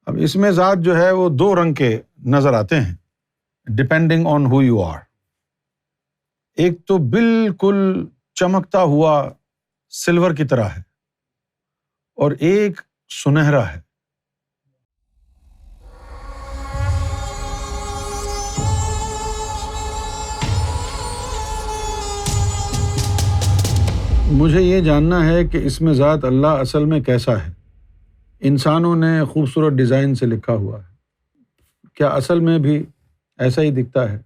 اب اس میں ذات جو ہے وہ دو رنگ کے نظر آتے ہیں depending on who you are. ایک تو بالکل چمکتا ہوا سلور کی طرح ہے اور ایک سنہرا ہے. مجھے یہ جاننا ہے کہ اس میں ذات اللہ اصل میں کیسا ہے. انسانوں نے خوبصورت ڈیزائن سے لکھا ہوا ہے، کیا اصل میں بھی ایسا ہی دکھتا ہے؟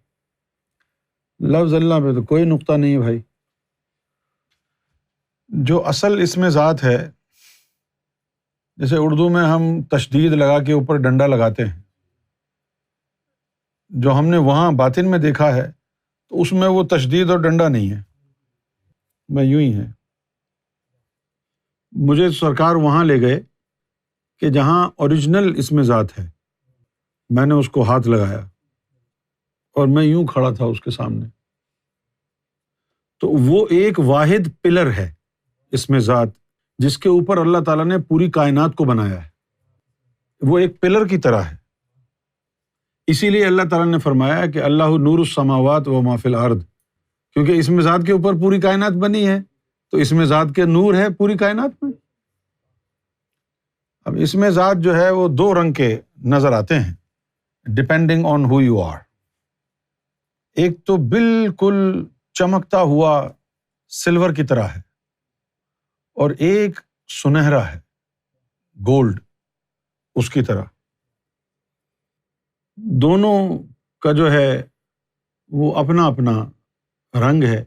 لفظ اللہ پہ تو کوئی نقطہ نہیں ہے بھائی. جو اصل اس میں ذات ہے، جیسے اردو میں ہم تشدید لگا کے اوپر ڈنڈا لگاتے ہیں، جو ہم نے وہاں باطن میں دیکھا ہے تو اس میں وہ تشدید اور ڈنڈا نہیں ہے، میں یوں ہی ہے. مجھے سرکار وہاں لے گئے کہ جہاں اوریجنل اس میں ذات ہے. میں نے اس کو ہاتھ لگایا اور میں یوں کھڑا تھا اس کے سامنے. تو وہ ایک واحد پلر ہے اس میں ذات، جس کے اوپر اللہ تعالیٰ نے پوری کائنات کو بنایا ہے. وہ ایک پلر کی طرح ہے. اسی لیے اللہ تعالیٰ نے فرمایا کہ اللہ نور السماوات و ما فی الارض، کیونکہ اس میں ذات کے اوپر پوری کائنات بنی ہے تو اس میں ذات کے نور ہے پوری کائنات میں. اب اس میں ذات جو ہے وہ دو رنگ کے نظر آتے ہیں depending on who you are. ایک تو بالکل چمکتا ہوا سلور کی طرح ہے اور ایک سنہرا ہے، گولڈ اس کی طرح. دونوں کا جو ہے وہ اپنا اپنا رنگ ہے.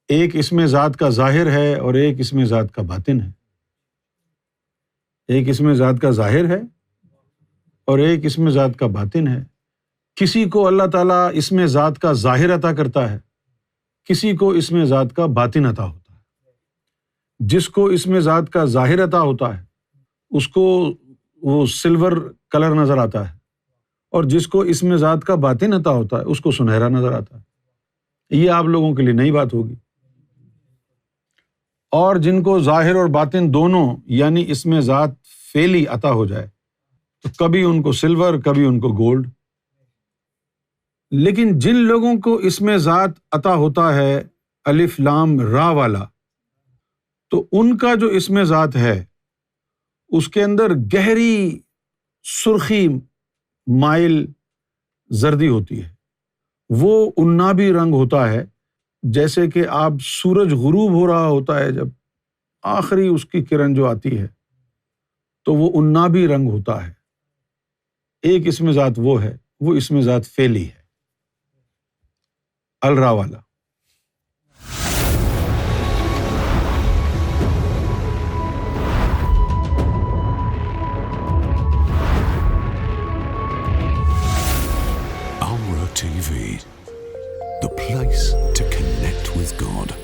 ایک اس میں ذات کا ظاہر ہے اور ایک اس میں ذات کا باطن ہے. ایک اس میں ذات کا ظاہر ہے اور ایک اس میں ذات کا باطن ہے. کسی کو اللہ تعالیٰ اس میں ذات کا ظاہر عطا کرتا ہے، کسی کو اس میں ذات کا باطن عطا ہوتا ہے. جس کو اس میں ذات کا ظاہر عطا ہوتا ہے اس کو وہ سلور کلر نظر آتا ہے، اور جس کو اس میں ذات کا باطن عطا ہوتا ہے اس کو سنہرا نظر آتا ہے. یہ آپ لوگوں کے لیے نئی بات ہوگی. اور جن کو ظاہر اور باطن دونوں یعنی اس میں ذات فعلی عطا ہو جائے تو کبھی ان کو سلور کبھی ان کو گولڈ. لیکن جن لوگوں کو اس میں ذات عطا ہوتا ہے الف لام را والا، تو ان کا جو اس میں ذات ہے اس کے اندر گہری سرخی مائل زردی ہوتی ہے. وہ عنابی رنگ ہوتا ہے، جیسے کہ آپ سورج غروب ہو رہا ہوتا ہے جب آخری اس کی کرن جو آتی ہے تو وہ عنابی رنگ ہوتا ہے. ایک اس میں ذات وہ ہے، وہ اس میں ذات فعلی ہے، الرا والا. Amra TV, the place to connect with God.